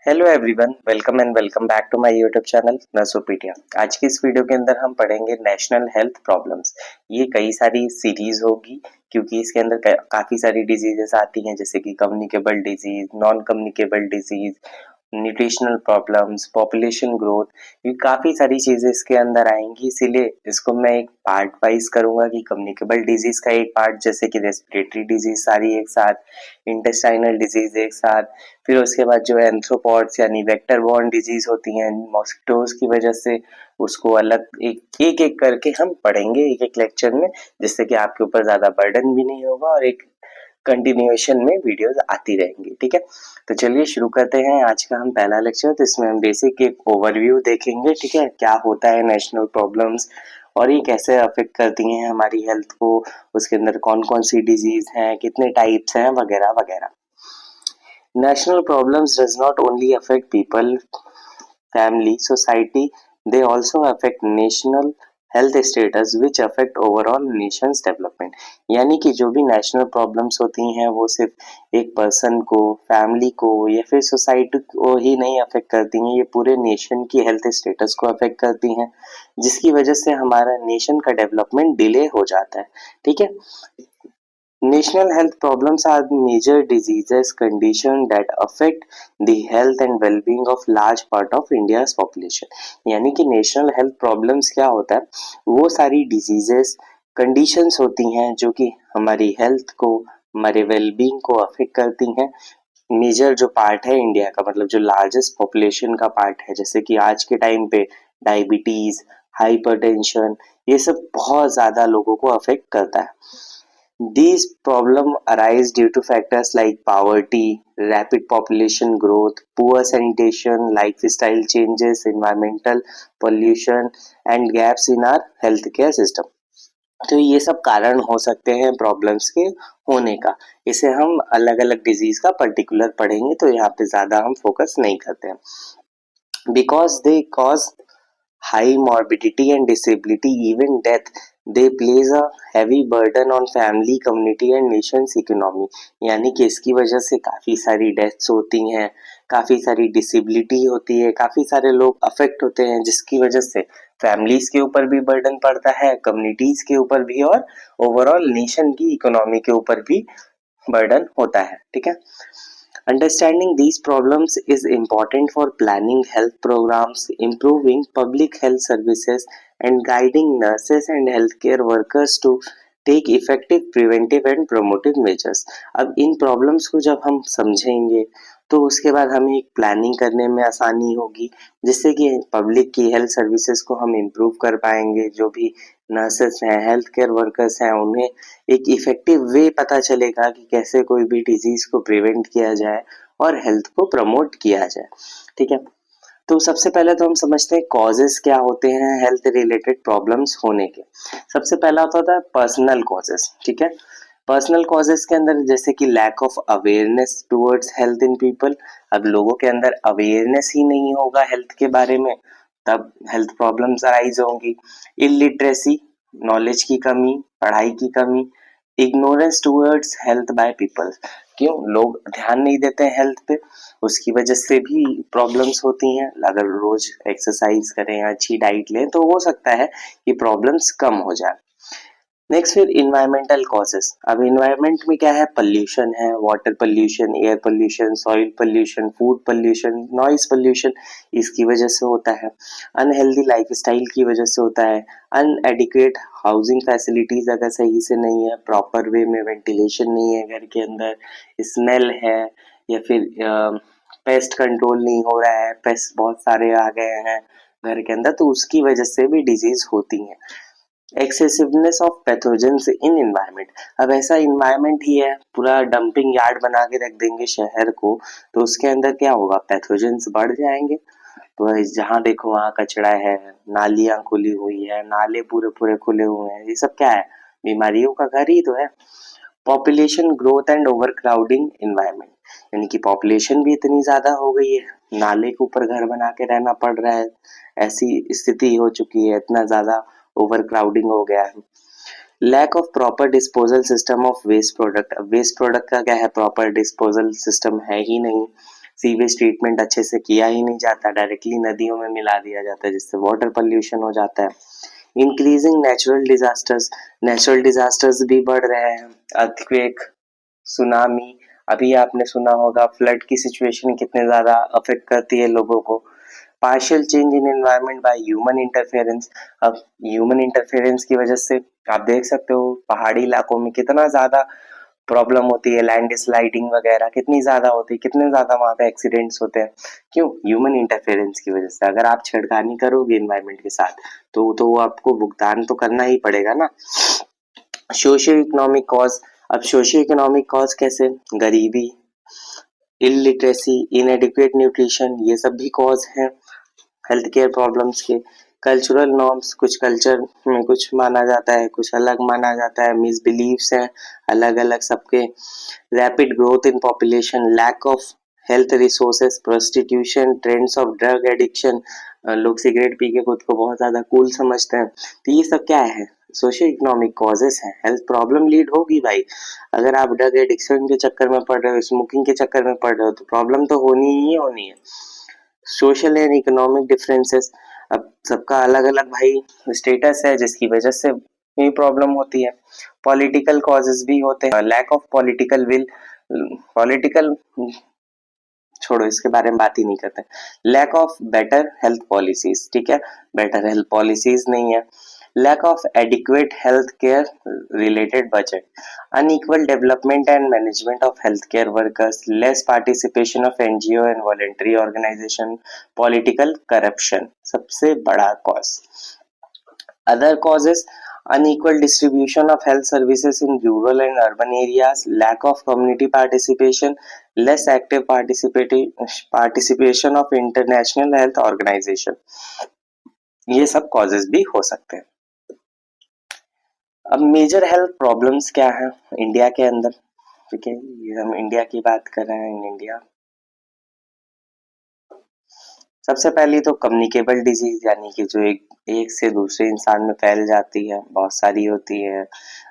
Hello everyone, welcome and welcome back to my YouTube channel Nasopedia. आज की इस video के अंदर हम पढ़ेंगे नेशनल हेल्थ प्रॉब्लम्स। ये कई सारी सीरीज होगी क्योंकि इसके अंदर काफी सारी डिजीजेस आती हैं, जैसे कि communicable disease, non communicable disease, nutritional problems, population growth. ये काफी सारी चीजें इसके अंदर आएंगी, इसीलिए इसको मैं एक पार्ट वाइज करूंगा कि कम्युनिकेबल डिजीज का एक पार्ट, जैसे कि रेस्पिरेटरी डिजीज सारी एक साथ, इंटेस्टाइनल डिजीज एक साथ, फिर उसके बाद जो एंथ्रोपॉड्स यानी वेक्टर बॉर्न डिजीज होती हैं मॉस्किटोज की वजह से, उसको अलग एक एक एक करके हम पढ़ेंगे एक एक लेक्चर में, जिससे कि आपके ऊपर ज्यादा बर्डन भी नहीं होगा और एक कंटिन्यूएशन में वीडियोस आती रहेंगी। ठीक है, तो चलिए शुरू करते हैं आज का हम पहला लेक्चर। तो इसमें हम बेसिक एक ओवरव्यू देखेंगे, ठीक है, क्या होता है नेशनल प्रॉब्लम्स और ये कैसे अफेक्ट करती हैं हमारी हेल्थ को, उसके अंदर कौन कौन सी डिजीज हैं, कितने टाइप्स हैं, वगैरह वगैरह। National problems does not only affect people, family, society, they also affect national health status which affect overall nation's development। यानी कि जो भी नेशनल प्रॉब्लम्स होती हैं वो सिर्फ एक पर्सन को, फैमिली को या फिर सोसाइटी को ही नहीं अफेक्ट करती हैं, ये पूरे नेशन की हेल्थ स्टेटस को अफेक्ट करती हैं, जिसकी वजह से हमारा नेशन का डेवलपमेंट डिले हो जाता है। ठीक है, National health problems are major diseases condition that affect the health and well-being of large part of India's population। यानी कि नेशनल हेल्थ प्रॉब्लम्स क्या होता है, वो सारी डिजीजेस कंडीशंस होती हैं जो कि हमारी हेल्थ को, हमारे वेलबींग को अफेक्ट करती हैं। मेजर जो पार्ट है इंडिया का, मतलब जो लार्जेस्ट पॉपुलेशन का पार्ट है, जैसे कि आज के टाइम पे डायबिटीज, हाइपरटेंशन, ये सब बहुत ज्यादा लोगों को अफेक्ट करता है। These problems arise due to factors like poverty, rapid population growth, poor sanitation, lifestyle changes, environmental pollution, and gaps in our healthcare system। तो ये सब कारण हो सकते हैं प्रॉब्लम्स के होने का। इसे हम अलग अलग डिजीज का पर्टिकुलर पढ़ेंगे, तो यहाँ पे ज्यादा हम फोकस नहीं करते हैं। Because they cause high morbidity and disability, even death, they place a heavy burden on family, community and nation's economy। यानी कि इसकी वजह से काफी सारी डेथ्स होती हैं, काफी सारी डिसेबिलिटी होती है, काफी सारे लोग अफेक्ट होते हैं, जिसकी वजह से फैमिलीज के ऊपर भी बर्डन पड़ता है, कम्युनिटीज के ऊपर भी, और ओवरऑल नेशन की इकोनॉमी के ऊपर भी बर्डन होता है। ठीक है, Understanding these problems is important for planning health programs, improving public health services, and guiding nurses and healthcare workers to take effective preventive and promotive measures। अब इन प्रॉब्लम्स को जब हम समझेंगे तो उसके बाद हमें एक प्लानिंग करने में आसानी होगी, जिससे कि पब्लिक की हेल्थ सर्विसेज को हम इम्प्रूव कर पाएंगे। जो भी नर्सेस हैं, हेल्थ केयर वर्कर्स हैं, उन्हें एक इफेक्टिव वे पता चलेगा कि कैसे कोई भी डिजीज को प्रिवेंट किया जाए और हेल्थ को प्रमोट किया जाए। ठीक है, तो सबसे पहले तो हम समझते हैं कॉजेस क्या होते हैं हेल्थ रिलेटेड प्रॉब्लम्स होने के। सबसे पहला होता है पर्सनल कॉजेस। ठीक है, पर्सनल कॉजेस के अंदर जैसे कि lack of awareness towards health in people. अब लोगों के अंदर अवेयरनेस ही नहीं होगा हेल्थ के बारे में, तब हेल्थ प्रॉब्लम्स अराइज होंगी। इलिटरेसी, नॉलेज की कमी, पढ़ाई की कमी। Ignorance towards health by people, क्यों लोग ध्यान नहीं देते हैं हेल्थ पे, उसकी वजह से भी प्रॉब्लम्स होती हैं। अगर रोज एक्सरसाइज करें, अच्छी डाइट लें, तो हो सकता है कि प्रॉब्लम्स कम हो जाए। नेक्स्ट फिर इन्वायरमेंटल कॉजेस। अब इन्वायरमेंट में क्या है, पोल्यूशन है, water pollution, air pollution, soil pollution, food pollution, noise pollution, इसकी वजह से होता है। अनहेल्दी लाइफस्टाइल की वजह से होता है। अनएडिक्वेट हाउसिंग फैसिलिटीज अगर सही से नहीं है, प्रॉपर वे में वेंटिलेशन नहीं है घर के अंदर, स्मेल है, या फिर पेस्ट कंट्रोल नहीं हो रहा है, पेस्ट बहुत सारे आ गए हैं घर के अंदर, तो उसकी वजह से भी डिजीज होती है। Excessiveness of pathogens in environment. अब ऐसा इन्वायरमेंट ही है, पूरा डंपिंग यार्ड बना के रख देंगे शहर को, तो उसके अंदर क्या होगा, पैथोजेंस बढ़ जाएंगे। तो जहां देखो वहां कचरा है, नालियां खुली हुई है, नाले पूरे पूरे खुले हुए हैं, ये सब क्या है, बीमारियों का घर ही तो है। Population growth and over crowding environment, यानी कि पॉपुलेशन भी इतनी ज्यादा हो गई है, नाले के ऊपर घर बना के रहना पड़ रहा है, ऐसी स्थिति हो चुकी है, इतना ज्यादा ओवर क्राउडिंग हो गया है। Lack of proper disposal system of waste product. अब वेस्ट प्रोडक्ट का क्या है, प्रॉपर डिस्पोजल सिस्टम है ही नहीं, सीवेज ट्रीटमेंट अच्छे से किया ही नहीं जाता, डायरेक्टली नदियों में मिला दिया जाता है जिससे वाटर पोल्यूशन हो जाता है। इंक्रीजिंग नेचुरल डिजास्टर्स भी बढ़ रहे हैं, अर्थक्वेक, सुनामी, अभी आपने सुना होगा फ्लड की सिचुएशन कितने ज्यादा अफेक्ट करती है लोगों को। Partial change in environment by human interference, अब ह्यूमन इंटरफेरेंस की वजह से आप देख सकते हो पहाड़ी इलाकों में कितना ज्यादा प्रॉब्लम होती है, लैंड स्लाइडिंग वगैरह कितनी ज्यादा होती है, कितने ज्यादा वहां पे एक्सीडेंट्स होते हैं। क्यों? ह्यूमन इंटरफेरेंस की वजह से। अगर आप छेड़खानी करोगे एनवायरनमेंट के साथ तो वो आपको भुगतान तो करना ही पड़ेगा ना। सोशियो इकोनॉमिक कॉज, अब सोशियो इकोनॉमिक कॉज कैसे? गरीबी, इलिटरेसी, इनएडिक्वेट न्यूट्रिशन, ये सब भी कॉज हैं हेल्थ केयर प्रॉब्लम्स के। कल्चरल नॉर्म्स, कुछ कल्चर में कुछ माना जाता है, कुछ अलग माना जाता है, मिसबिलीव्स हैं अलग अलग सबके। Rapid growth in population, lack of health resources, prostitution, trends of drug addiction, लोग सिगरेट पी के खुद को बहुत ज्यादा कूल समझते हैं। तो ये सब क्या है? सोशियो इकोनॉमिक कॉजेस हैं। हेल्थ प्रॉब्लम लीड होगी भाई, अगर आप ड्रग एडिक्शन के चक्कर में पड़ रहे हो, स्मोकिंग के चक्कर में पड़ रहे हो, तो प्रॉब्लम तो होनी ही होनी है। सोशल एंड इकोनॉमिक डिफरेंसेस, अब सबका अलग अलग भाई स्टेटस है जिसकी वजह से ये प्रॉब्लम होती है। पॉलिटिकल कॉजेस भी होते हैं, lack of political will, political छोड़ो, इसके बारे में बात ही नहीं करते। Lack of better health policies, ठीक है, बेटर हेल्थ पॉलिसीज नहीं है। Lack of adequate health care related budget, unequal development and management of health care workers, less participation of NGO and voluntary organisation, political corruption सबसे बड़ा cause. Other causes: unequal distribution of health services in rural and urban areas, lack of community participation, less active participation of international health organization, ये सब causes भी हो सकते हैं। अब major health problems क्या है इंडिया के अंदर, ठीक है, ये हम इंडिया की बात कर रहे हैं। इन इंडिया सबसे पहली तो कम्युनिकेबल डिजीज, यानी कि जो एक से दूसरे इंसान में फैल जाती है, बहुत सारी होती है,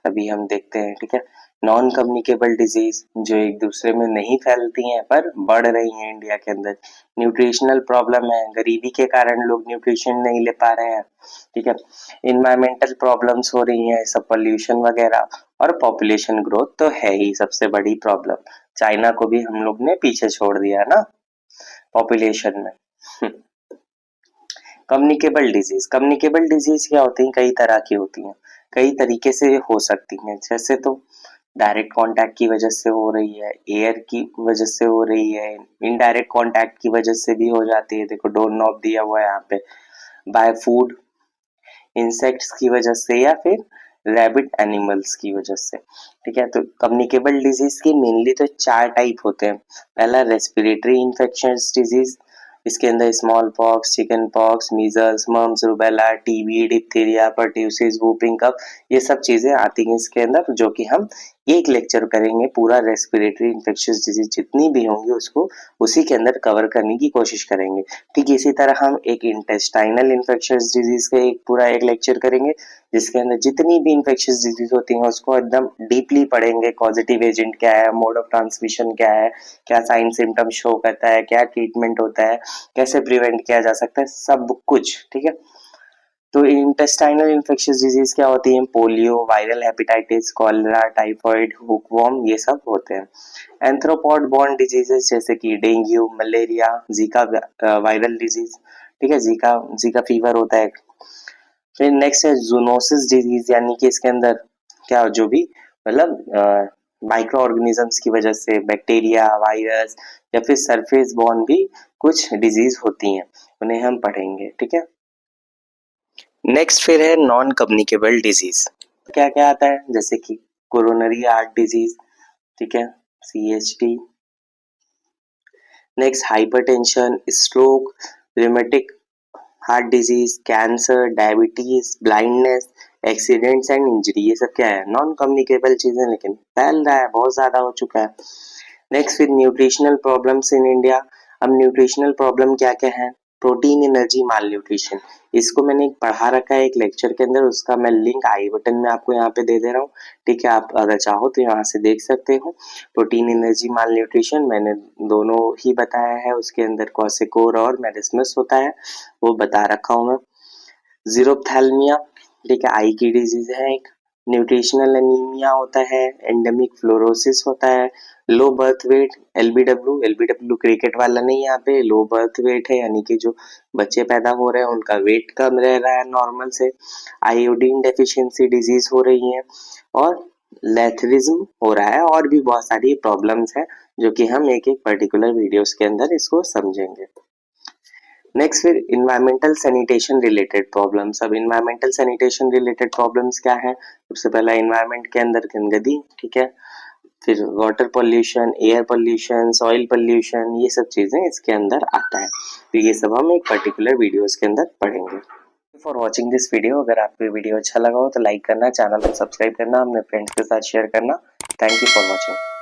अभी हम देखते हैं, ठीक है। नॉन कम्युनिकेबल डिजीज, जो एक दूसरे में नहीं फैलती हैं पर बढ़ रही हैं इंडिया के अंदर। न्यूट्रिशनल प्रॉब्लम है, गरीबी के कारण लोग न्यूट्रिशन नहीं ले पा रहे हैं, ठीक है। इन्वायरमेंटल प्रॉब्लम्स हो रही हैं, सब पोल्यूशन वगैरह, और पॉपुलेशन ग्रोथ तो है ही सबसे बड़ी प्रॉब्लम। चाइना को भी हम लोग ने पीछे छोड़ दिया ना पॉपुलेशन में। कम्युनिकेबल डिजीज क्या होती हैं? कई तरह की होती हैं, कई तरीके से हो सकती हैं। जैसे तो डायरेक्ट कांटेक्ट की वजह से हो रही है, एयर की वजह से हो रही है, इनडायरेक्ट कांटेक्ट की वजह से भी हो जाती है। देखो डोर नॉब दिया हुआ है यहाँ पे। बाय फूड, इंसेक्ट्स की वजह से, या फिर रैबिट एनिमल्स की वजह से, ठीक है। तो कम्युनिकेबल डिजीज की मेनली तो 4 टाइप होते हैं। पहला रेस्पिरेटरी इन्फेक्शंस डिजीज, इसके अंदर small pox, chicken pox, measles, mumps, rubella, TB, diphtheria, pertussis, whooping cough, ये सब चीजें आती हैं इसके अंदर, जो कि हम एक लेक्चर करेंगे पूरा रेस्पिरेटरी इन्फेक्शियस डिजीज जितनी भी होंगी उसको उसी के अंदर कवर करने की कोशिश करेंगे। ठीक इसी तरह हम एक इंटेस्टाइनल इन्फेक्शियस डिजीज का पूरा एक लेक्चर करेंगे जिसके अंदर जितनी भी इन्फेक्शियस डिजीज होती हैं उसको एकदम डीपली पढ़ेंगे। कॉजेटिव एजेंट क्या है, मोड ऑफ ट्रांसमिशन क्या है, क्या साइन सिम्टम शो करता है, क्या ट्रीटमेंट होता है, कैसे प्रिवेंट किया जा सकता है, सब कुछ, ठीक है। तो इंटेस्टाइनल इन्फेक्शियस डिजीज क्या होती है? Polio, viral hepatitis, cholera, typhoid, hookworm, ये सब होते हैं। एंथ्रोपॉड बॉर्न डिजीजेस जैसे कि dengue, malaria, Zika viral disease, ठीक है, जीका फीवर होता है। फिर नेक्स्ट है जूनोसिस डिजीज, यानी कि इसके अंदर क्या जो भी मतलब माइक्रो ऑर्गेनिजम्स की वजह से बैक्टीरिया, वायरस या फिर सरफेस बॉर्न भी कुछ डिजीज होती हैं, उन्हें हम पढ़ेंगे, ठीक है। नेक्स्ट फिर है नॉन कम्युनिकेबल डिजीज। क्या क्या आता है? जैसे कि कोरोनरी हार्ट डिजीज, ठीक है, CHD। Next hypertension, stroke, rheumatic heart disease, cancer, diabetes, blindness, accidents and injury, ये सब क्या है? नॉन कम्युनिकेबल चीजें, लेकिन फैल रहा है, बहुत ज्यादा हो चुका है। नेक्स्ट फिर न्यूट्रिशनल प्रॉब्लम्स इन इंडिया। अब न्यूट्रिशनल प्रॉब्लम क्या क्या है? प्रोटीन एनर्जी माल न्यूट्रिशन, इसको मैंने पढ़ा रखा है एक लेक्चर के अंदर, उसका मैं लिंक आई बटन में आपको यहाँ पे दे दे रहा हूँ, ठीक है। आप अगर चाहो तो यहाँ से देख सकते हो। प्रोटीन एनर्जी माल न्यूट्रिशन मैंने दोनों ही बताया है, उसके अंदर क्वासिकोर और मेरिस्मस होता है, वो बता रखा हूँ मैं। जीरोप्थैल्मिया, ठीक है, आई की डिजीज है एक। न्यूट्रिशनल एनीमिया होता है, एंडेमिक फ्लोरोसिस होता है, low birth weight, LBW cricket वाला नहीं, यहाँ पे लो बर्थ वेट है, यानी कि जो बच्चे पैदा हो रहे हैं उनका वेट कम रह रहा है नॉर्मल से, आयोडीन डेफिशिएंसी डिजीज हो रही है, और लेथरिज्म हो रहा है, और भी बहुत सारी प्रॉब्लम्स हैं जो कि हम एक एक पर्टिकुलर वीडियोस के अंदर इसको समझेंगे। नेक्स्ट फिर इन्वायरमेंटल सैनिटेशन रिलेटेड प्रॉब्लम्स। अब इन्वायरमेंटल सैनिटेशन रिलेटेड प्रॉब्लम्स क्या है? सबसे पहला इन्वायरमेंट के अंदर गंदगी, ठीक है, फिर water pollution, air pollution, soil pollution, ये सब चीजें इसके अंदर आता है, तो ये सब हम एक पर्टिकुलर वीडियोस के अंदर पढ़ेंगे। फॉर वॉचिंग दिस वीडियो, अगर आपको ये वीडियो अच्छा लगा हो तो लाइक करना, चैनल को सब्सक्राइब करना, अपने फ्रेंड्स के साथ शेयर करना। Thank you for watching.